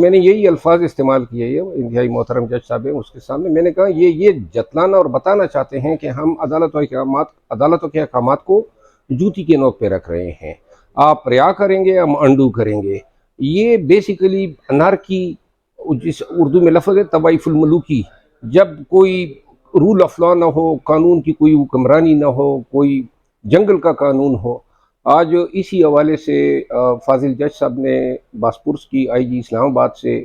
میں نے یہی الفاظ استعمال کیے یہ انتہائی محترم جج صاحب ہیں اس کے سامنے. میں نے کہا یہ جتلانا اور بتانا چاہتے ہیں کہ ہم عدالتوں کے احکامات کو جوتی کے نوک پہ رکھ رہے ہیں. آپ رعا کریں گے ہم انڈو کریں گے. یہ بیسیکلی انارکی، جس اردو میں لفظ ہے طوائف الملوکی، جب کوئی رول آف لا نہ ہو، قانون کی کوئی حکمرانی نہ ہو، کوئی جنگل کا قانون ہو. آج اسی حوالے سے فاضل جج صاحب نے باسپورس کی آئی جی اسلام آباد سے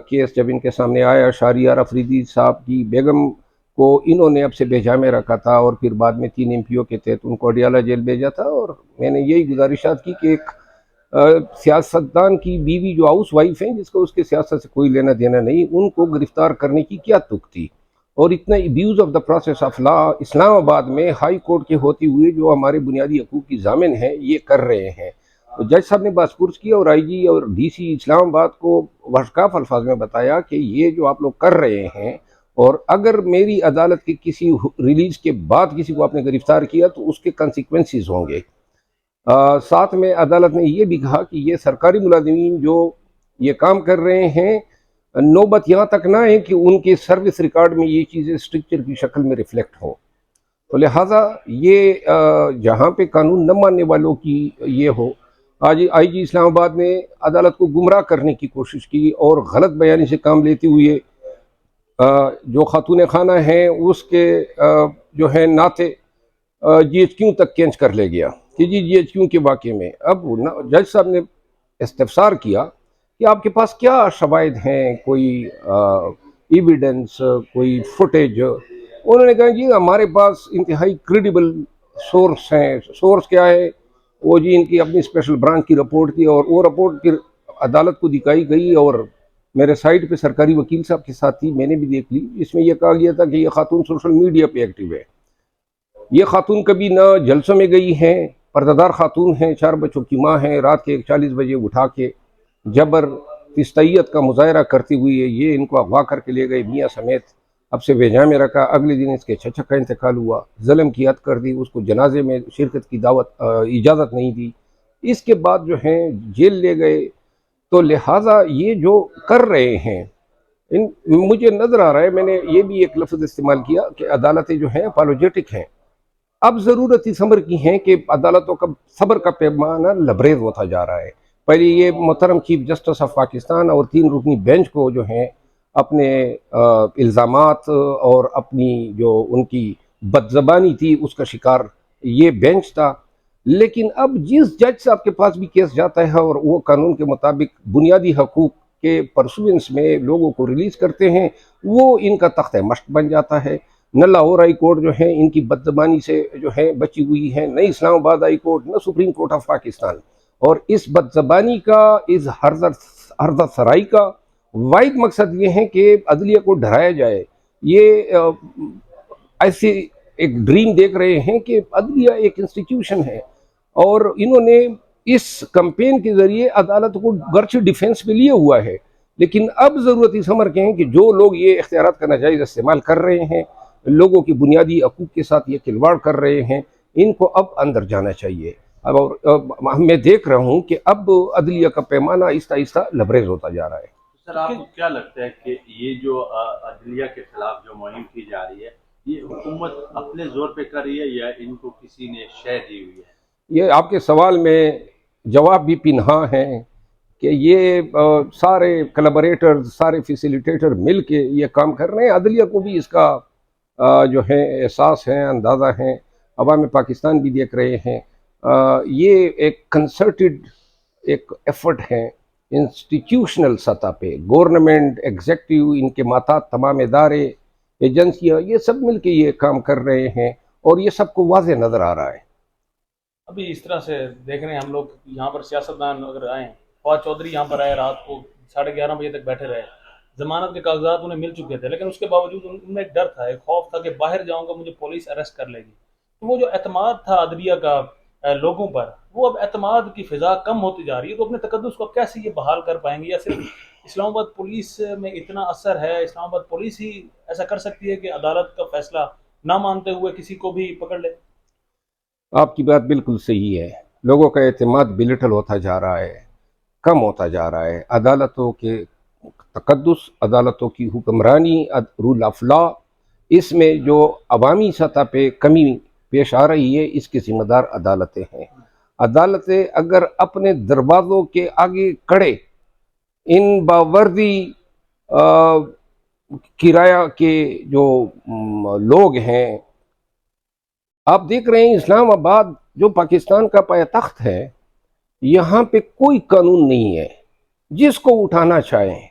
کیس جب ان کے سامنے آیا، شہریار افریدی صاحب کی بیگم کو انہوں نے اب سے بیجا میں رکھا تھا اور پھر بعد میں 3 MPO کے تحت ان کو اڈیالہ جیل بھیجا تھا. اور میں نے یہی گزارشات کی کہ ایک سیاستدان کی بیوی جو ہاؤس وائف ہیں، جس کو اس کے سیاست سے کوئی لینا دینا نہیں، ان کو گرفتار کرنے کی کیا تک تھی. اور اتنا abuse of the process of law Islamabad میں ہائی کورٹ کے ہوتے ہوئے جو ہمارے بنیادی حقوق کی ضامن ہیں یہ کر رہے ہیں. جج صاحب نے باسپورس کیا اور آئی جی اور ڈی سی اسلام آباد کو وشکاف الفاظ میں بتایا کہ یہ جو آپ لوگ کر رہے ہیں، اور اگر میری عدالت کے کسی ریلیز کے بعد کسی کو آپ نے گرفتار کیا تو اس کے کنسیکوینسز ہوں گے. ساتھ میں عدالت نے یہ بھی کہا کہ یہ سرکاری ملازمین جو یہ کام کر رہے ہیں، نوبت یہاں تک نہ ہے کہ ان کے سروس ریکارڈ میں یہ چیزیں اسٹرکچر کی شکل میں ریفلیکٹ ہوں. تو لہٰذا یہ جہاں پہ قانون نہ ماننے والوں کی یہ ہو. آج آئی جی اسلام آباد نے عدالت کو گمراہ کرنے کی کوشش کی اور غلط بیانی سے کام لیتے ہوئے جو خاتون خانہ ہیں اس کے جو ہے ناطے GHQ تک کینچ کر لے گیا کہ جی GHQ کے واقعے میں. اب جج صاحب نے استفسار کیا کہ آپ کے پاس کیا شواہد ہیں، کوئی ایویڈنس، کوئی فوٹیج. انہوں نے کہا جی ہمارے پاس انتہائی کریڈیبل سورس ہیں. سورس کیا ہے؟ وہ جی ان کی اپنی اسپیشل برانچ کی رپورٹ تھی اور وہ رپورٹ پھر عدالت کو دکھائی گئی اور میرے سائٹ پہ سرکاری وکیل صاحب کے ساتھ تھی، میں نے بھی دیکھ لی. اس میں یہ کہا گیا تھا کہ یہ خاتون سوشل میڈیا پہ ایکٹیو ہے. یہ خاتون کبھی نہ جلسوں میں گئی ہیں، پردہ دار خاتون ہیں، 4 بچوں کی ماں ہیں. رات کے 40 بجے اٹھا کے جبر تستیت کا مظاہرہ کرتی ہوئی یہ ان کو اغوا کر کے لے گئے میاں سمیت. اب سے بیجا میں رکھا. اگلے دن اس کے چچا کا انتقال ہوا. ظلم کی حد کر دی، اس کو جنازے میں شرکت کی اجازت نہیں دی. اس کے بعد جو ہیں جیل لے گئے. تو لہٰذا یہ جو کر رہے ہیں مجھے نظر آ رہا ہے، میں نے یہ بھی ایک لفظ استعمال کیا کہ عدالتیں جو ہیں اپالوجیٹک ہیں. اب ضرورت اس صبر کی ہیں کہ عدالتوں کا صبر کا پیمانہ لبریز ہوتا جا رہا ہے. پہلے یہ محترم چیف جسٹس آف پاکستان اور 3 رکنی بینچ کو جو ہیں اپنے الزامات اور اپنی جو ان کی بدزبانی تھی اس کا شکار یہ بینچ تھا. لیکن اب جس جج صاحب کے پاس بھی کیس جاتا ہے اور وہ قانون کے مطابق بنیادی حقوق کے پرسوینس میں لوگوں کو ریلیز کرتے ہیں، وہ ان کا تختہ مشق بن جاتا ہے. نہ لاہور ہائی کورٹ جو ہے ان کی بدزبانی سے جو ہے بچی ہوئی ہے، نہ اسلام آباد ہائی کورٹ، نہ سپریم کورٹ آف پاکستان. اور اس بدزبانی کا، اس ہرزہ سرائی کا واحد مقصد یہ ہے کہ عدلیہ کو ڈرایا جائے. یہ ایسے ایک ڈریم دیکھ رہے ہیں کہ عدلیہ ایک انسٹیٹیوشن ہے اور انہوں نے اس کمپین کے ذریعے عدالت کو گرچہ ڈیفینس پہ لیا ہوا ہے، لیکن اب ضرورت اس امر کے ہیں کہ جو لوگ یہ اختیارات کا ناجائز استعمال کر رہے ہیں، لوگوں کی بنیادی حقوق کے ساتھ یہ کھلواڑ کر رہے ہیں، ان کو اب اندر جانا چاہیے. اور میں دیکھ رہا ہوں کہ اب عدلیہ کا پیمانہ آہستہ آہستہ لبریز ہوتا جا رہا ہے. سر آپ کو کیا لگتا ہے کہ یہ جو عدلیہ کے خلاف جو مہم کی جا رہی ہے یہ حکومت اپنے زور پہ کر رہی ہے یا ان کو کسی نے شے دی ہوئی ہے؟ یہ آپ کے سوال میں جواب بھی پنہا ہیں کہ یہ سارے کلابریٹر، سارے فیسیلیٹیٹر مل کے یہ کام کر رہے ہیں. عدلیہ کو بھی اس کا جو ہے احساس ہے، اندازہ ہے. عوام پاکستان بھی دیکھ رہے ہیں. یہ ایک کنسرٹڈ ایک ایفرٹ ہے انسٹیٹیوشنل سطح پہ. گورنمنٹ، ایگزیکٹو، ان کے ماتحت تمام ادارے، ایجنسیاں، یہ سب مل کے یہ کام کر رہے ہیں اور یہ سب کو واضح نظر آ رہا ہے. ابھی اس طرح سے دیکھ رہے ہیں ہم لوگ یہاں پر سیاستدان اگر آئیں، فواد چودھری یہاں پر آئے، رات کو 11:30 بجے تک بیٹھے رہے. ضمانت کے کاغذات انہیں مل چکے تھے، لیکن اس کے باوجود ان میں ایک ڈر تھا، ایک خوف تھا کہ باہر جاؤں گا مجھے پولیس اریسٹ کر لے گی. تو وہ جو اعتماد تھا عدلیہ کا لوگوں پر، وہ اب اعتماد کی فضا کم ہوتی جا رہی ہے. تو اپنے تقدس کو کیسے یہ بحال کر پائیں گے؟ یا صرف اسلام آباد پولیس میں اتنا اثر ہے، اسلام آباد پولیس ہی ایسا کر سکتی ہے کہ عدالت کا فیصلہ نہ مانتے ہوئے کسی کو بھی پکڑ لے؟ آپ کی بات بالکل صحیح ہے. لوگوں کا اعتماد بلٹل ہوتا جا رہا ہے. कम होता जा रहा है। अदालतों के तकद्दुस, अदालतों की हुक्मरानी, रूल ऑफ लॉ, इसमें जो अवामी सतह पे कमी पेश आ रही है, इसके ज़िम्मेदार अदालतें हैं। अदालतें अगर अपने दरवाज़ों के आगे खड़े इन बावर्दी किराया के जो लोग हैं, आप देख रहे हैं इस्लामाबाद जो पाकिस्तान का पायतख्त है, यहाँ पे कोई कानून नहीं है। जिसको उठाना चाहें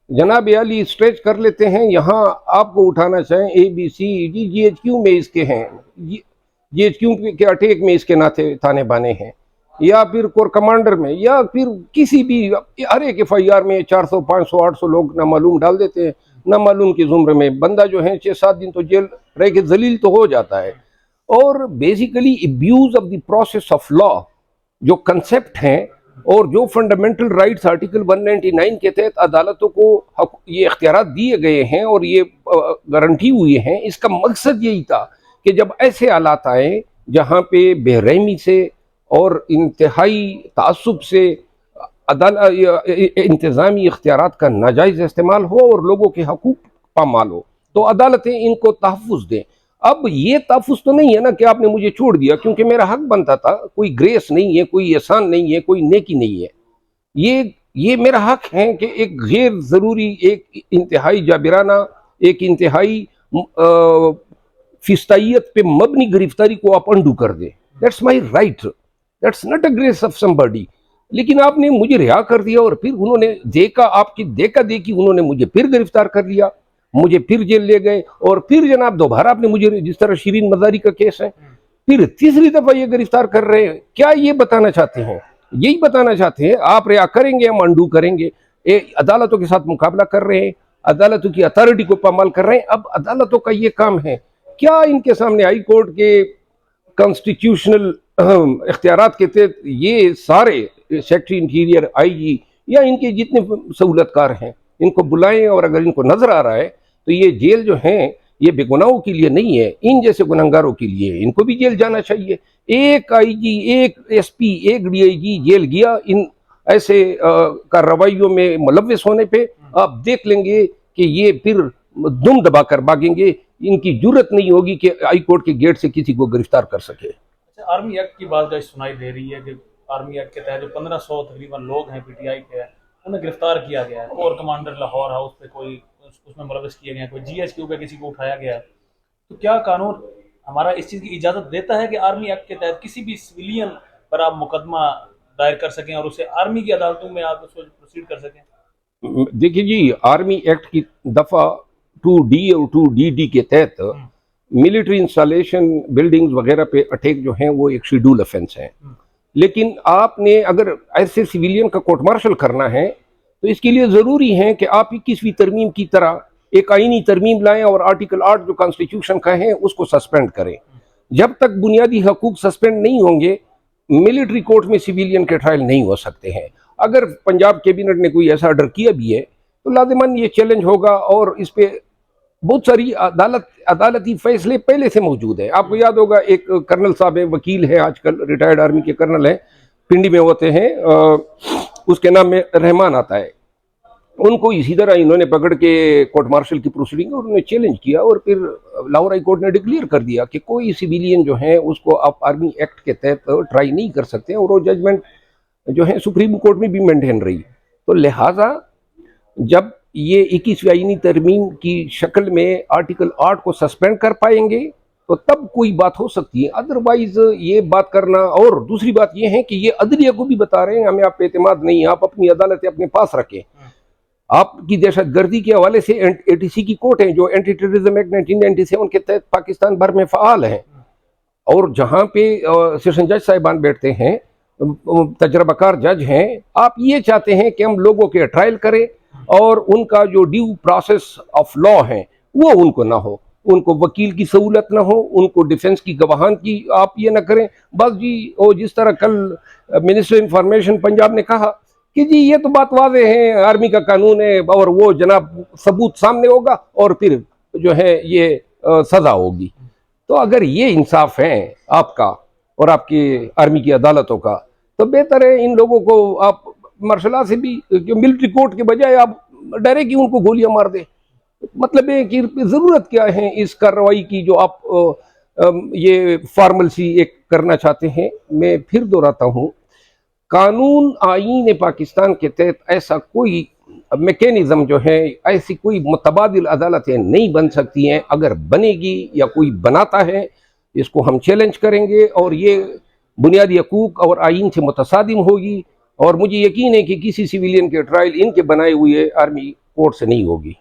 जनाब अली स्ट्रेच कर लेते हैं, यहाँ आपको उठाना चाहें ABC GHQ में इसके हैं, GHQ के अटैक में इसके नाते थाने बाने हैं, या फिर कोर कमांडर में, या फिर किसी भी हर एक FIR में 400 500 800 लोग नामालूम डाल देते हैं। नामालूम के जुम्रे में बंदा जो है 6-7 दिन तो जेल रह के जलील तो हो जाता है। और basically abuse of the process of law जो कंसेप्ट हैं और जो फंडामेंटल राइट्स आर्टिकल 199 के तहत अदालतों को ये इख्तियारात दिए गए हैं और ये गारंटी हुई हैं, इसका मकसद यही था कि जब ऐसे हालात आए जहाँ पे बेरहमी से और इंतहाई तासुब से इंतज़ामी इख्तियारात का नाजायज़ इस्तेमाल हो और लोगों के हकूक़ पामाल हो, तो अदालतें इनको तहफ़्फ़ुज़ दें। अब ये तहफ़्फ़ुज़ तो नहीं है ना कि आपने मुझे छोड़ दिया क्योंकि मेरा हक बनता था, कोई ग्रेस नहीं है, कोई एहसान नहीं है, कोई नेकी नहीं है। ये मेरा हक है कि एक गैर ज़रूरी, एक इंतहाई जाबिराना, एक इंतहाई फिस्ताइयत पे मबनी गिरफ्तारी को आप अंडू कर दें। That's my right, that's not a grace of somebody. लेकिन आपने मुझे रिहा कर दिया और फिर उन्होंने आपकी देखा देखी उन्होंने मुझे फिर गिरफ्तार कर लिया, मुझे फिर जेल ले गए, और फिर जनाब दोबारा आपने मुझे, जिस तरह शिरीन मजारी का केस है, फिर तीसरी दफा ये गिरफ्तार कर रहे हैं। क्या ये बताना चाहते हैं? यही बताना चाहते हैं आप रिहा करेंगे, हम अंडू करेंगे। अदालतों के साथ मुकाबला कर रहे हैं, अदालतों की अथॉरिटी को पामाल कर रहे हैं। अब अदालतों का ये काम है, क्या इनके सामने हाई कोर्ट के कॉन्स्टिट्यूशनल इख्तियारात के तहत ये सारे सेक्रेटरी इंटीरियर, IG या इनके जितने सहूलतकार हैं इनको बुलाएं, और अगर इनको नजर आ रहा है तो ये जेल जो है ये बेगुनाहों के लिए नहीं है, इन जैसे गुनहगारों के लिए। इनको भी जेल जाना चाहिए। एक IG, एक SP, एक DIG जेल गया इन ऐसे कार्रवाइयों में मुलव्वस होने पे, आप देख लेंगे कि ये फिर दुम दबा कर भागेंगे। इनकी जुर्रत नहीं होगी कि हाई कोर्ट के गेट से किसी को गिरफ्तार कर सके। अच्छा, आर्मी एक्ट की बात जो सुनाई दे रही है कि आर्मी एक्ट के तहत जो 1500 तकरीबन लोग हैं PTI के, उन्हें गिरफ्तार किया गया है। कोर कमांडर लाहौर हाउस पे कोई उसमें मुलव्वस किए गए हैं, कोई GHQ पे किसी को उठाया गया है। तो क्या कानून हमारा इस चीज़ की इजाज़त देता है कि आर्मी एक्ट के तहत किसी भी सिविलियन पर आप मुकदमा दायर कर सकें और उसे आर्मी की अदालतों में आप उसको प्रोसीड कर सकें? देखिए जी, आर्मी एक्ट की दफ़ा 2D और 2DD के तहत मिलिट्री इंस्टॉलेशन, बिल्डिंग्स वगैरह पे अटैक जो हैं वो एक शेड्यूल ऑफेंस है। लेकिन आपने अगर ऐसे सिविलियन का कोर्ट मार्शल करना है तो इसके लिए ज़रूरी है कि आप 21वीं तरमीम की तरह एक आईनी तरमीम लाएं और आर्टिकल 8 जो कॉन्स्टिट्यूशन का है उसको सस्पेंड करें। जब तक बुनियादी हकूक सस्पेंड नहीं होंगे, मिलिट्री कोर्ट में सिविलियन के ट्रायल नहीं हो सकते हैं। अगर पंजाब कैबिनेट ने कोई ऐसा ऑर्डर किया भी है तो लाज़िमन ये चैलेंज होगा, और इस पे बहुत सारी अदालती फैसले पहले से मौजूद है। आपको याद होगा एक कर्नल साहब है, वकील है, आजकल रिटायर्ड आर्मी के कर्नल हैं, पिंडी में होते हैं, उसके नाम में रहमान आता है। उनको इसी तरह इन्होंने पकड़ के कोर्ट मार्शल की प्रोसीडिंग और उन्होंने चैलेंज किया, और फिर लाहौर हाई कोर्ट ने डिक्लेयर कर दिया कि कोई सिविलियन जो है उसको आप आर्मी एक्ट के तहत ट्राई नहीं कर सकते, और वो जजमेंट जो है सुप्रीम कोर्ट में भी मेंटेन रही। तो लिहाजा जब ये 21वीं आईनी तरमीम की शक्ल में आर्टिकल 8 को सस्पेंड कर पाएंगे तो तब कोई बात हो सकती है, अदरवाइज ये बात करना। और दूसरी बात ये है कि ये अदलिया को भी बता रहे हैं हमें आप पे एतमाद नहीं, आप अपनी अदालतें अपने पास रखें। आपकी दहशतगर्दी के हवाले से ATC की कोर्ट है जो एंटी टेररिज्म एक्ट 1997 के तहत पाकिस्तान भर में फ़ाल है, और जहाँ पे सेशन जज साहिबान बैठते हैं, तजर्बाकार जज हैं। आप ये चाहते हैं कि हम लोगों के ट्रायल करें और उनका जो ड्यू प्रोसेस ऑफ लॉ है वो उनको ना हो, उनको वकील की सहूलत ना हो, उनको डिफेंस की गवाहान की आप ये ना करें। बस जी, वो जिस तरह कल मिनिस्टर इंफॉर्मेशन पंजाब ने कहा कि जी ये तो बात वाज़ेह है, आर्मी का कानून है और वो जनाब सबूत सामने होगा और फिर जो है ये सज़ा होगी। तो अगर ये इंसाफ है आपका और आपकी आर्मी की अदालतों का, तो बेहतर है इन लोगों को आप मार्शल लॉ से भी मिलिट्री कोर्ट के बजाय आप डायरेक्ट ही उनको गोलियां मार दे। मतलब है कि ज़रूरत क्या है इस कार्रवाई की जो आप ये फॉर्मल सी एक करना चाहते हैं। मैं फिर दोहराता हूँ, कानून आईन पाकिस्तान के तहत ऐसा कोई मैकेनिज्म जो है, ऐसी कोई मुतबादिल अदालतें नहीं बन सकती हैं। अगर बनेगी या कोई बनाता है, इसको हम चैलेंज करेंगे और ये बुनियादी हकूक और आईन से मुतसादिम होगी। और मुझे यकीन है कि किसी सिविलियन के ट्रायल इनके बनाए हुए आर्मी कोर्ट से नहीं होगी।